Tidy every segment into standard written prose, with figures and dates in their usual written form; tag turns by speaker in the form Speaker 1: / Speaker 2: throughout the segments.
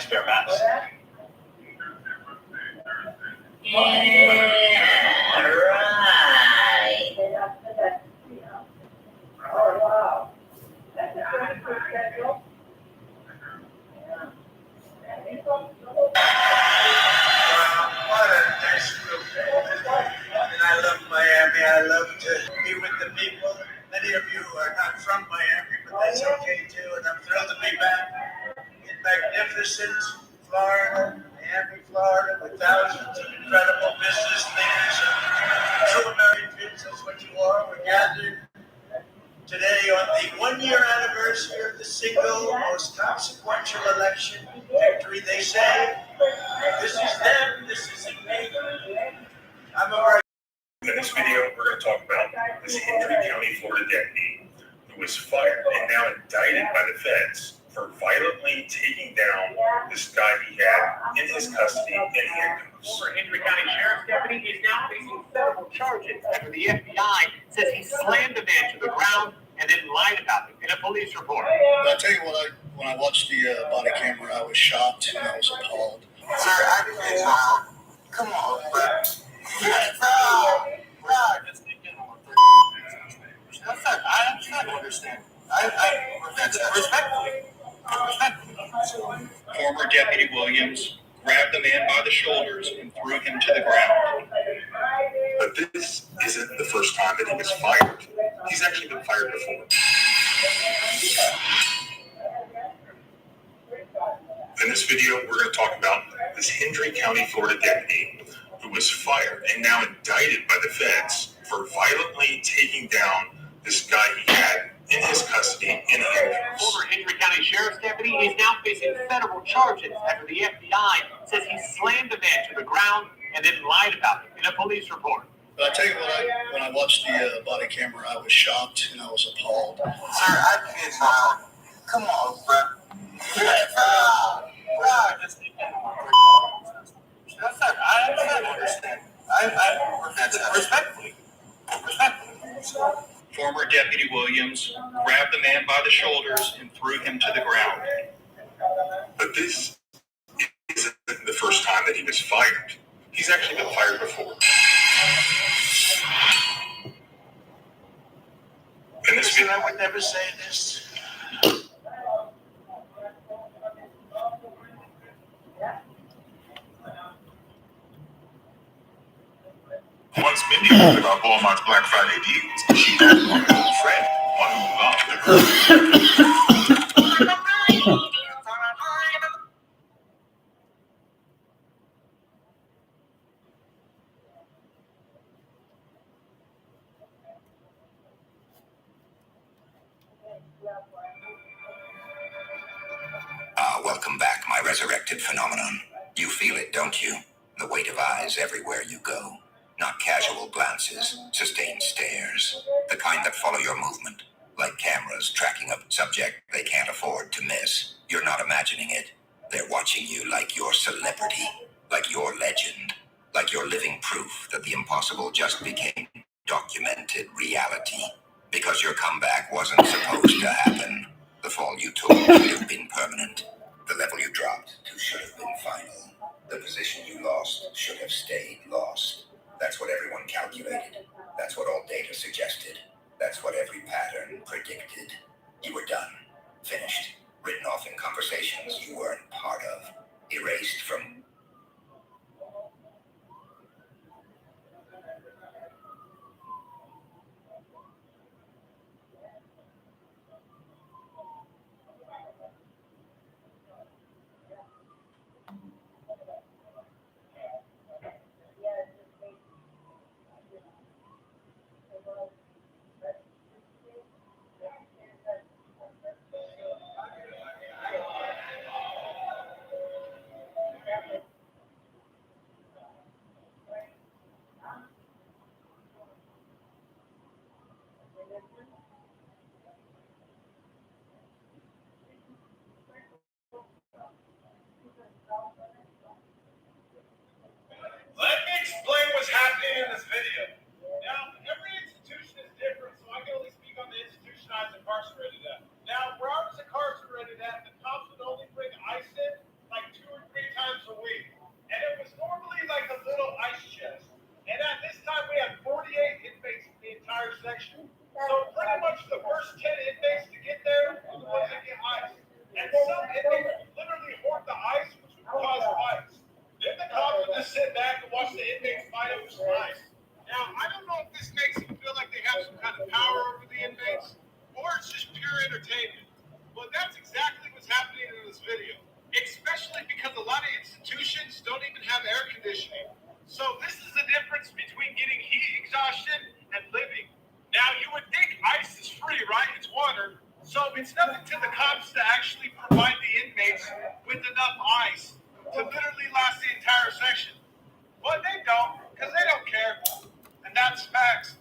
Speaker 1: spare maps.
Speaker 2: Yeah, right. Oh, wow. That's a pretty good schedule.
Speaker 3: What a nice group. And I love Miami. I love to be with the people. Many of you are not from Miami, but that's okay too. And I'm thrilled to be back in magnificent Florida, Miami, Florida, with thousands of incredible business leaders and true Americans. That's what you are. We're gathered today on the 1-year anniversary of the single most consequential election victory, they say. This is them, this isn't me. I'm a very...
Speaker 4: In this video, we're going to talk about this Hendry County, Florida deputy who was fired and now indicted by the feds for violently taking down this guy he had in his custody in handcuffs.
Speaker 1: Former Hendry County Sheriff's deputy is now facing federal charges after the FBI says he slammed a man to the ground and then lied about it in a police report.
Speaker 5: I'll tell you what, when I watched the body camera, I was shocked and I was appalled.
Speaker 6: Sir, I can't. Come on, bro. I understand. Respectfully.
Speaker 5: Former Deputy Williams grabbed the man by the shoulders and threw him to the ground.
Speaker 4: But this isn't the first time that he was fired. He's actually been fired before. In this video, we're going to talk about this Hendry County, Florida deputy who was fired and now indicted by the feds for violently taking down this guy he had in his custody in handcuffs.
Speaker 1: Former Hendry County Sheriff's deputy is now facing federal charges after the FBI says he slammed a man to the ground and then lied about it in a police report.
Speaker 5: But I'll tell you what, when I watched the body camera, I was shocked and I was appalled.
Speaker 6: Sir, I can't. Come on, bro. I understand. Respectfully.
Speaker 5: Former Deputy Williams grabbed the man by the shoulders and threw him to the ground.
Speaker 4: But this isn't the first time that he was fired. He's actually been fired before. In this video,
Speaker 3: I would never say this.
Speaker 4: once Mindy heard about Walmart's Black Friday deals, she told her friend one who loved her.
Speaker 6: Welcome back, my resurrected phenomenon. You feel it, don't you? The weight of eyes everywhere you go. Not casual glances, sustained stares. The kind that follow your movement. Like cameras tracking a subject they can't afford to miss. You're not imagining it. They're watching you like your celebrity. Like your legend. Like your living proof that the impossible just became documented reality. Because your comeback wasn't supposed to happen. The fall you took should have been permanent. The level you dropped to should have been final. The position you lost should have stayed lost. That's what everyone calculated. That's what all data suggested. That's what every pattern predicted. You were done. Finished. Written off in conversations you weren't part of. Erased from...
Speaker 3: with enough ice to literally last the entire section. But they don't, because they don't care. And that's facts.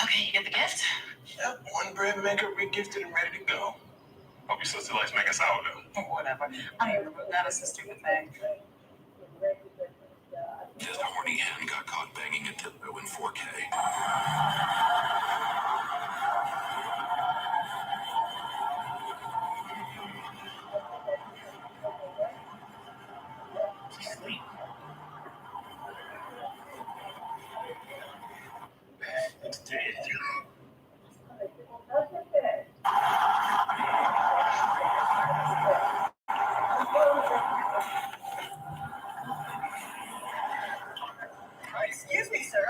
Speaker 7: Okay, you get the gift?
Speaker 6: Yep, one bread maker regifted and ready to go. Hope your sister likes making sourdough.
Speaker 7: Whatever. I don't know, but that is a stupid thing.
Speaker 6: Just a horny hen got caught banging a dildo in 4K.
Speaker 4: Sleep. It's dead.
Speaker 7: Excuse me, sir.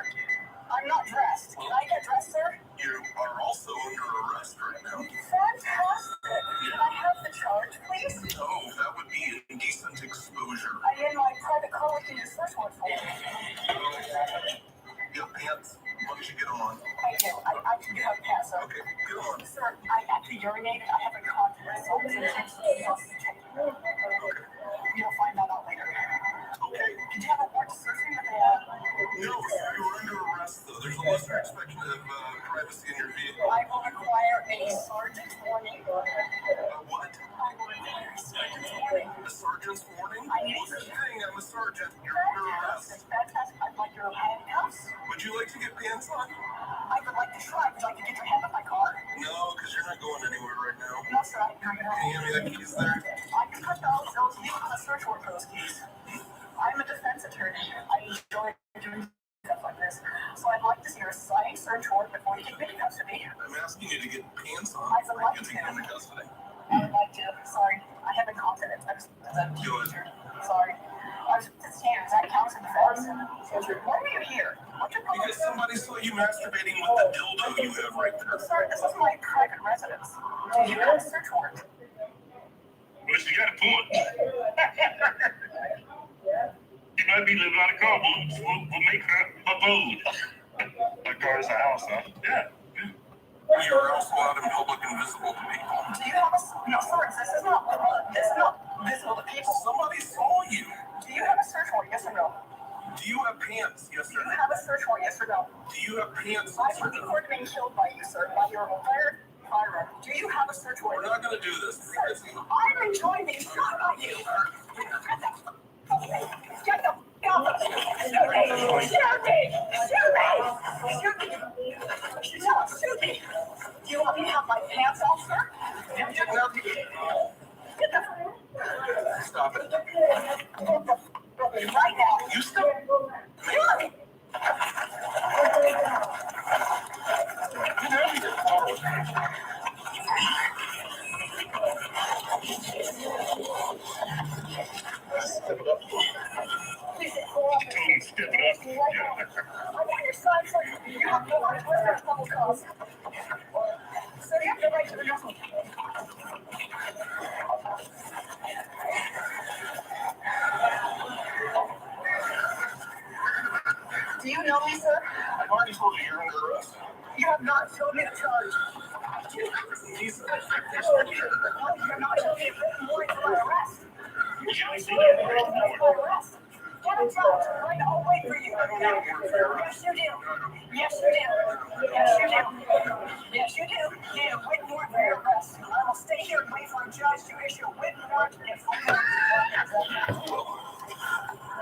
Speaker 7: I'm not dressed. Can I get dressed, sir?
Speaker 6: You are also under arrest right now.
Speaker 7: Fantastic. Can I have the charge, please?
Speaker 6: No, that would be indecent exposure.
Speaker 7: I'm in my private car with the search warrant for you.
Speaker 6: You have pants? Why don't you get them on?
Speaker 7: I do. I do have a pass, sir.
Speaker 6: Okay, get them on.
Speaker 7: Sir, I actually urinated. I have a confidence. So it's intentional. You'll find that out later.
Speaker 6: Okay.
Speaker 7: Did you have a warrant to search me with
Speaker 6: No, sir, you are under arrest, though. There's a lesser expectation of privacy in your vehicle.
Speaker 7: I will require a sergeant's warning.
Speaker 6: What?
Speaker 7: I will require a sergeant's warning.
Speaker 6: A sergeant's warning?
Speaker 7: I need
Speaker 6: Well,
Speaker 7: to-
Speaker 6: good thing I'm a sergeant. You're under arrest.
Speaker 7: Fantastic. I'd like your handcuffs.
Speaker 6: Would you like to get pants on?
Speaker 7: I would like to try. Would you like to get your hand on my car?
Speaker 6: No, because you're not going anywhere right now.
Speaker 7: No, sir. I'm
Speaker 6: Can you hand me that keys there?
Speaker 7: I can put those you on a search warrant for those keys. I'm a defense attorney. I enjoy doing stuff like this. So I'd like to see your signed search warrant before you take me to custody.
Speaker 6: I'm asking you to get pants on
Speaker 7: I would
Speaker 6: before
Speaker 7: like
Speaker 6: you get
Speaker 7: to.
Speaker 6: taken into custody.
Speaker 7: I would like to. Sorry. I have incontinence. I was a teenager. Sorry. I was at standards. That counts in defense. Why are you here? What's your problem?
Speaker 6: Because somebody saw you masturbating with the dildo you have right there.
Speaker 7: Sir, this is my private residence. Do you have a search warrant?
Speaker 4: Well, she got a point. You might be living on a car. We'll make her abode. My car is a house, huh? Yeah.
Speaker 6: You're also out in public and visible to people.
Speaker 7: Do you have a... No, sir, this is not visible to people.
Speaker 6: Somebody saw you.
Speaker 7: Do you have a search warrant, yes or no?
Speaker 6: Do you have pants? Yes
Speaker 7: Do
Speaker 6: or
Speaker 7: you
Speaker 6: no?
Speaker 7: have a search warrant, yes or no?
Speaker 6: Do you have pants?
Speaker 7: I
Speaker 6: Yes or
Speaker 7: would be
Speaker 6: no?
Speaker 7: court being killed by you, sir, by your firearm. Do you have a search
Speaker 6: We're
Speaker 7: warrant?
Speaker 6: not going to do this.
Speaker 7: Sir, I'm enjoying being shot by you. Get the... Shoot me! Do you want me to have my pants off, sir? Get the...
Speaker 6: Stop it.
Speaker 7: Right now.
Speaker 6: You stop.
Speaker 7: Shoot me!
Speaker 4: Step it up.
Speaker 7: Please,
Speaker 4: You told him to step it up. Yeah.
Speaker 7: I want your side, sir. You have no idea what double calls. So you have to trust me. Do you know me, sir?
Speaker 5: I've already told you you're under arrest.
Speaker 7: You have not showed me the charge.
Speaker 5: Jesus.
Speaker 7: No, you're not showing me a written warrant for my arrest. You're showing me a written warrant for my arrest. Get a judge, right? I'll wait for you. Yes, you do. Yes, you do. Yes, you do. Yes, you do. You need a written warrant for your arrest. I will stay here and wait for a judge to issue a written warrant and full notice.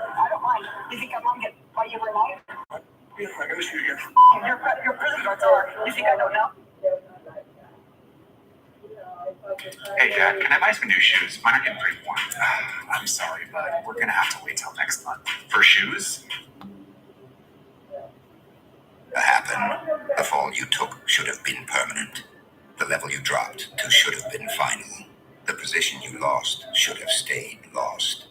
Speaker 7: I don't mind. You think I'm gonna get by you alive?
Speaker 5: I'm gonna shoot you.
Speaker 7: Your prison guards are. You think I don't know?
Speaker 8: Hey, Jack, can I buy some new shoes? Mine are getting pretty worn. I'm sorry, but we're gonna have to wait till next month. For shoes?
Speaker 6: That happened. The fall you took should have been permanent. The level you dropped to should have been final. The position you lost should have stayed lost.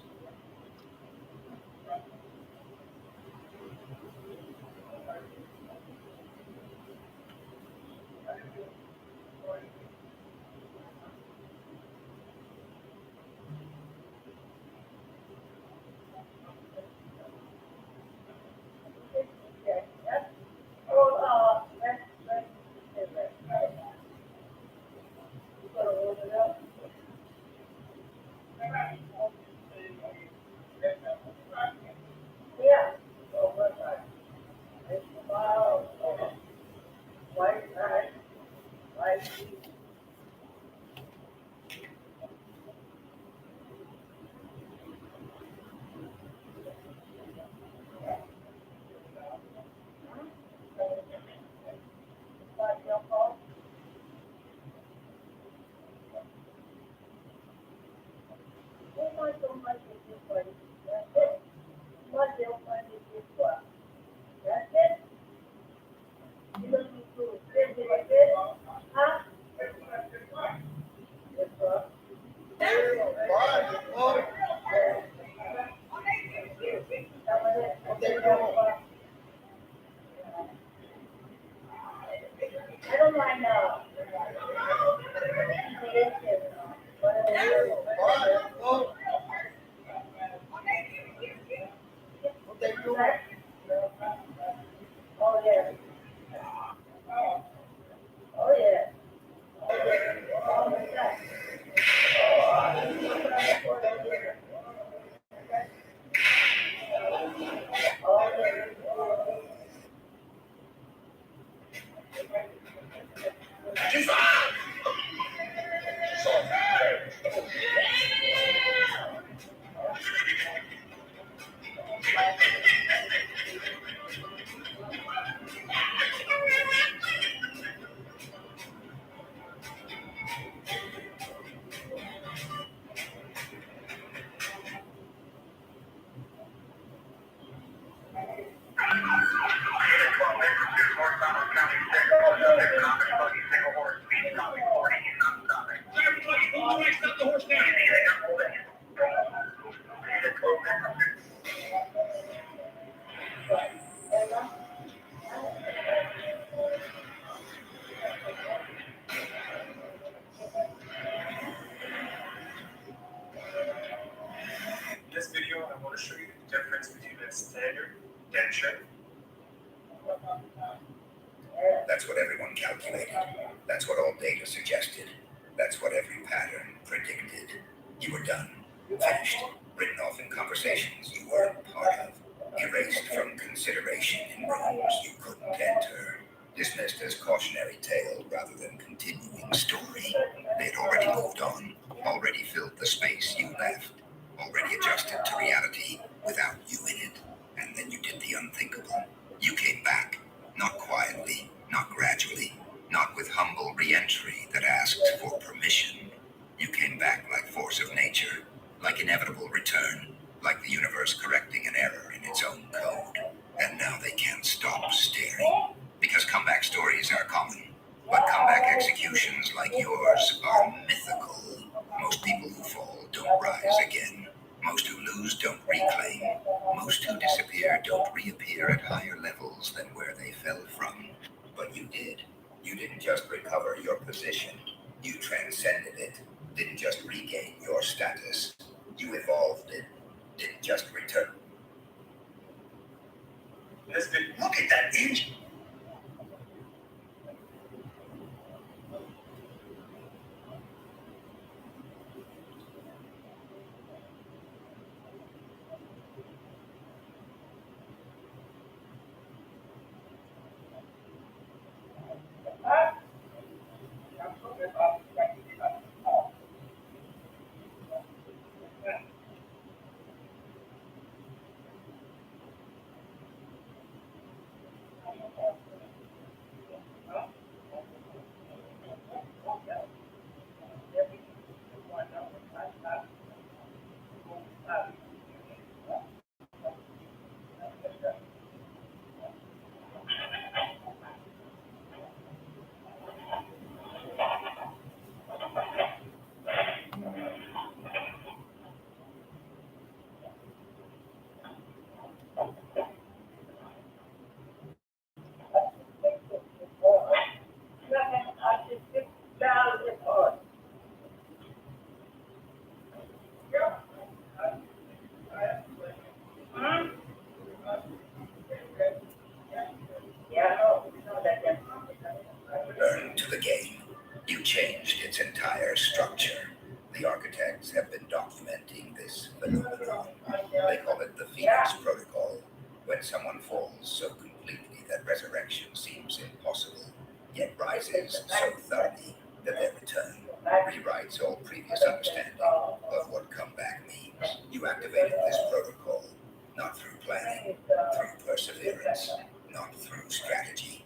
Speaker 5: In this video, I want to show you the difference between a standard denture.
Speaker 6: That's what everyone calculated. That's what all data suggested. That's what every pattern predicted. You were done. Finished. Written off in conversations you weren't part of. Erased from consideration in rooms you couldn't enter. Dismissed as cautionary tale rather than continuing story. They had already moved on. Already filled the space you left. Already adjusted to reality without you in it. And then you did the unthinkable. You came back. Not quietly, not gradually, not with humble re-entry that asked for permission. You came back like force of nature, like inevitable return, like the universe correcting an error in its own code. And now they can't stop staring. Because comeback stories are common, but comeback executions like yours are mythical. Most people who fall don't rise again. Most who lose don't reclaim. Most who disappear don't reappear at higher levels than where they fell from. But you did. You didn't just recover your position. You transcended it, didn't just regain your status. You evolved it, didn't just return.
Speaker 3: Listen, look at that engine.
Speaker 6: Learn to the game. You changed its entire structure. The architects have been documenting this phenomenon. They call it the Phoenix Protocol. When someone falls so completely that resurrection seems impossible, yet rises so thoroughly that their return rewrites all previous understanding of what comeback means. You activated this protocol, not through planning, through perseverance, not through strategy.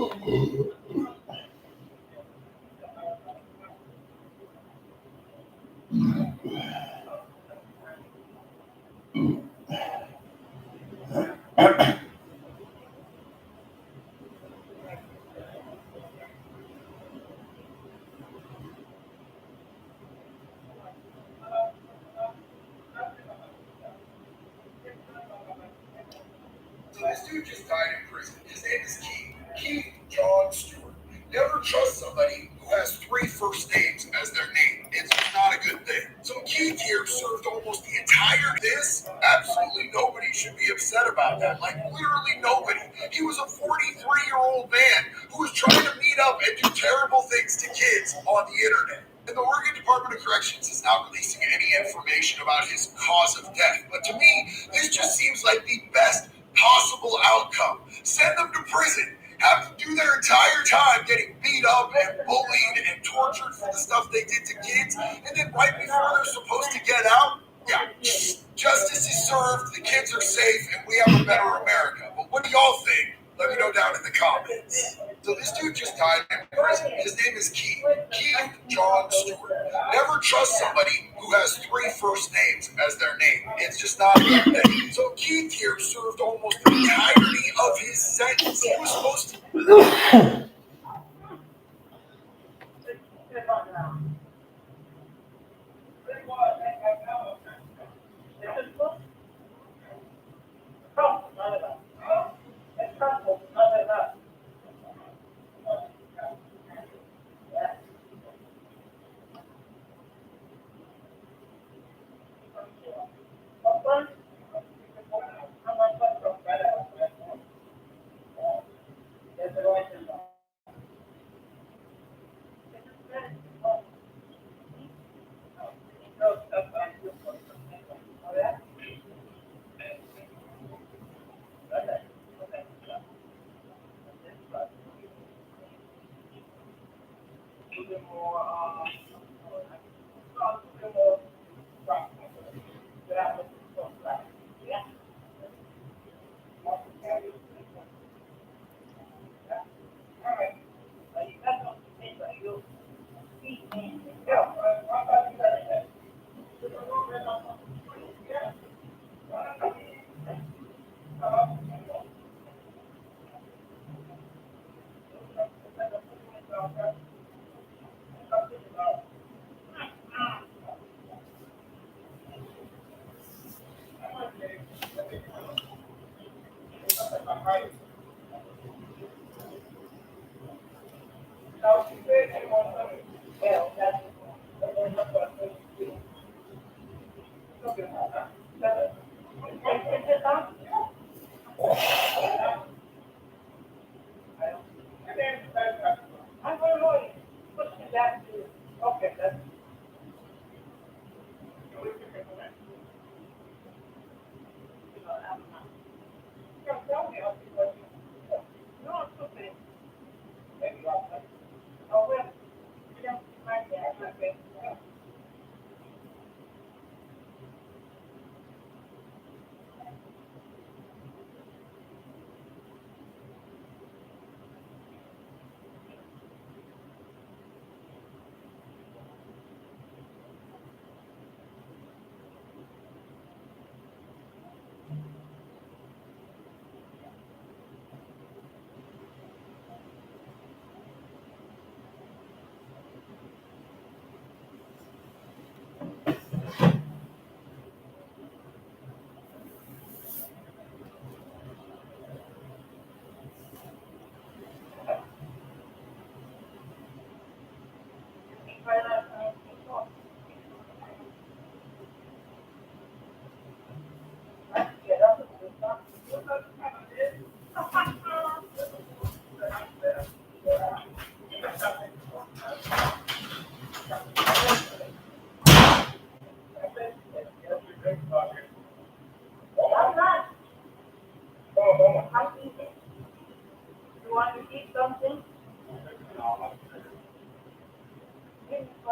Speaker 9: So this dude just died in prison. His name is Keith John Stewart. Never trust somebody who has 3 first names as their name. It's not a good thing. So Keith here served almost the entire this. Absolutely nobody should be upset about that. Like literally nobody. He was a 43-year-old man who was trying to meet up and do terrible things to kids on the internet. And the Oregon Department of Corrections is not releasing any information about his cause of death. But to me, this just seems like the best possible outcome. Send them to prison. Have them do their entire time getting beat up and bullied and tortured for the stuff they did to kids. And then right before they're supposed to get out, yeah, justice is served, the kids are safe, and we have a better America. But what do y'all think? Let me know down in the comments. So this dude just died in prison. His name is Keith John Stewart. Never trust somebody who has 3 first names as their name. It's just not a good thing. So Keith here served almost the entirety of his sentence. He was supposed to...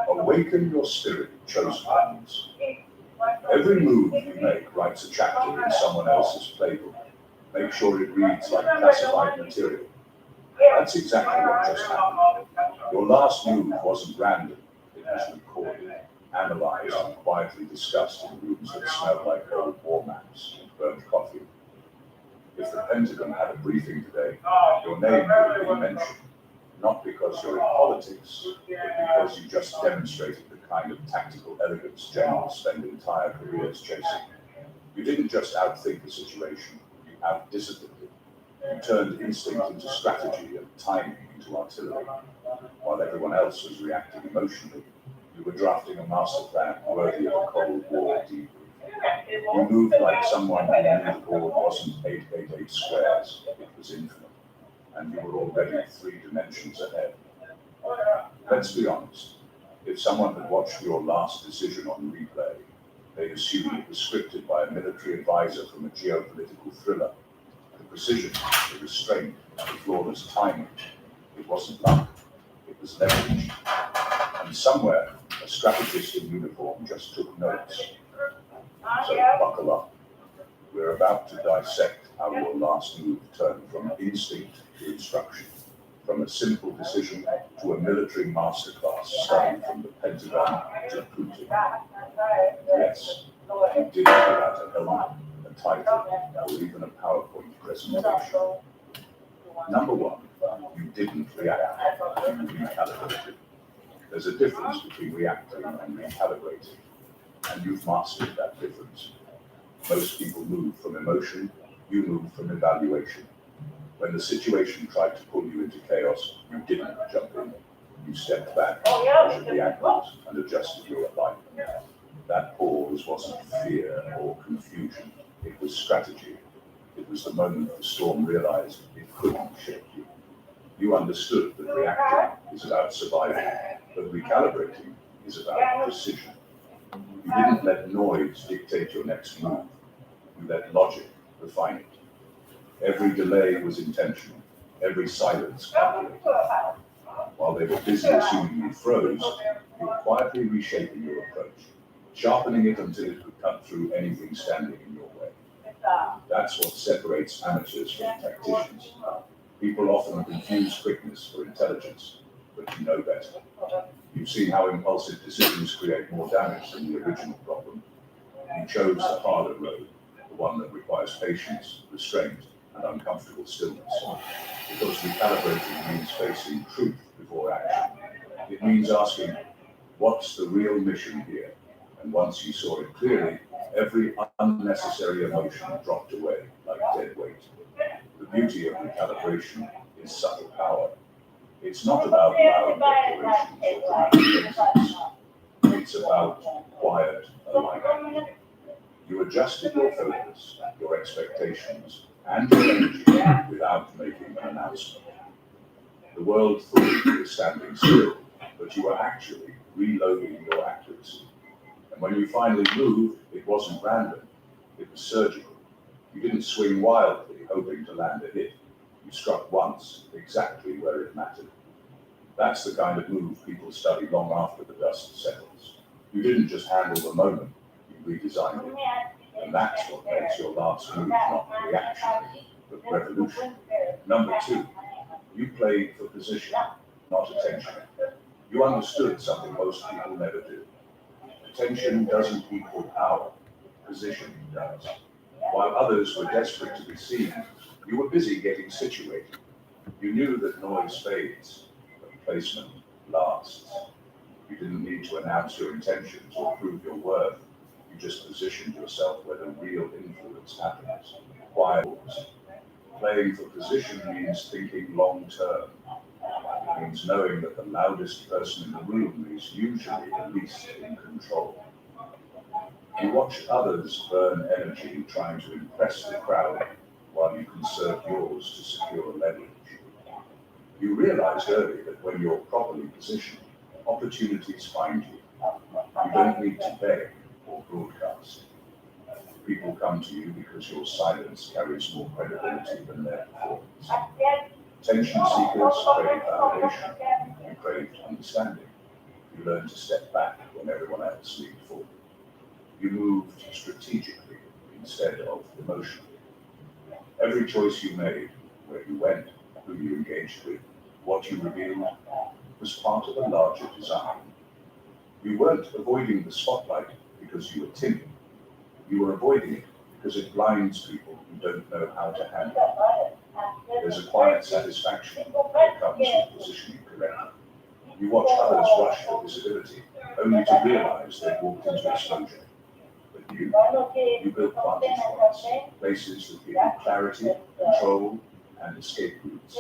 Speaker 10: Awaken your spirit, chosen ones. Every move you make writes a chapter in someone else's playbook. Make sure it reads like classified material. That's exactly what just happened. Your last move wasn't random. It was recorded, analyzed, and quietly discussed in rooms that smelled like old war maps and burnt coffee. If the Pentagon had a briefing today, your name would have been mentioned, not because you're in politics, but because you just demonstrated the kind of tactical elegance generals spend entire careers chasing. You didn't just outthink the situation, you outdisciplined it. You turned instinct into strategy and timing into artillery. While everyone else was reacting emotionally, you were drafting a master plan worthy of a Cold War debrief. You moved like someone who knew the board wasn't 888 squares, it was infinite, and you were already 3 dimensions ahead. Let's be honest, if someone had watched your last decision on replay, they'd assume it was scripted by a military advisor from a geopolitical thriller. The precision, the restraint, the flawless timing, it wasn't luck, it was leverage. And somewhere, a strategist in uniform just took notes. So buckle up. We're about to dissect how your last move turned from instinct to instruction, from a simple decision to a military masterclass studied from the Pentagon to Putin. Yes, you did it without a helmet, a title, or even a PowerPoint presentation. Number one, you didn't react, you recalibrated. There's a difference between reacting and recalibrating, and you've mastered that difference. Most people move from emotion, you move from evaluation. When the situation tried to pull you into chaos, you didn't jump in. You stepped back, measured the angles, and adjusted your alignment. That pause wasn't fear or confusion, it was strategy. It was the moment the storm realized it couldn't shake you. You understood that reacting is about survival, but recalibrating is about precision. You didn't let noise dictate your next move. You let logic refine it. Every delay was intentional, every silence calculated. While they were busy assuming you froze, you were quietly reshaping your approach, sharpening it until it could cut through anything standing in your way. That's what separates amateurs from tacticians. People often confuse quickness for intelligence, but you know better. You've seen how impulsive decisions create more damage than the original problem. You chose the harder road, the one that requires patience, restraint, and uncomfortable stillness. Because recalibrating means facing truth before action. It means asking, what's the real mission here? And once you saw it clearly, every unnecessary emotion dropped away like dead weight. The beauty of recalibration is subtle power. It's not about loud declarations or dramatic statements. It's about quiet alignment. You adjusted your focus, your expectations, and your energy without making an announcement. The world thought you were standing still, but you were actually reloading your accuracy. And when you finally moved, it wasn't random, it was surgical. You didn't swing wildly, hoping to land a hit. You struck once, exactly where it mattered. That's the kind of move people study long after the dust settles. You didn't just handle the moment, you redesigned it. And that's what makes your last move not reaction, but revolution. Number two, you played for position, not attention. You understood something most people never do. Attention doesn't equal power, position does. While others were desperate to be seen, you were busy getting situated. You knew that noise fades, but placement lasts. You didn't need to announce your intentions or prove your worth. You just positioned yourself where the real influence happens. Quiet. Playing for position means thinking long term. It means knowing that the loudest person in the room is usually the least in control. You watch others burn energy trying to impress the crowd while you conserve yours to secure leverage. You realized early that when you're properly positioned, opportunities find you. You don't need to beg or broadcast. People come to you because your silence carries more credibility than their performance. Attention seekers crave validation. You crave understanding. You learn to step back when everyone else leaned forward. You moved strategically instead of emotionally. Every choice you made, where you went, who you engaged with, what you revealed, was part of a larger design. You weren't avoiding the spotlight because you were timid. You were avoiding it because it blinds people who don't know how to handle it. There's a quiet satisfaction that comes with positioning correctly. You watch others rush for visibility, only to realize they've walked into exposure. But you built vantage points, places that give you clarity, control, and escape routes.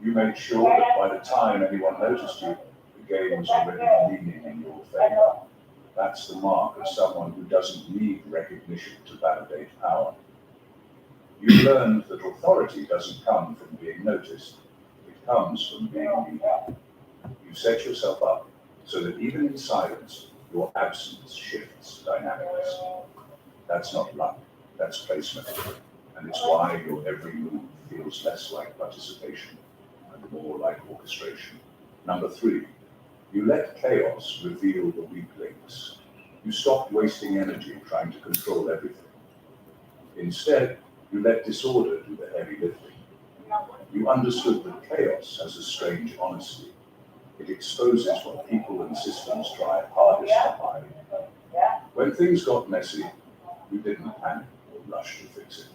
Speaker 10: You made sure that by the time anyone noticed you, the game was already leaning in your favor. That's the mark of someone who doesn't need recognition to validate power. You learned that authority doesn't come from being noticed. It comes from being needed. You set yourself up so that even in silence, your absence shifts dynamics. That's not luck, that's placement. And it's why your every move feels less like participation and more like orchestration. Number 3, you let chaos reveal the weak links. You stopped wasting energy trying to control everything. Instead, you let disorder do the heavy lifting. You understood that chaos has a strange honesty. It exposes what people and systems try hardest to hide. When things got messy, you didn't panic or rush to fix it.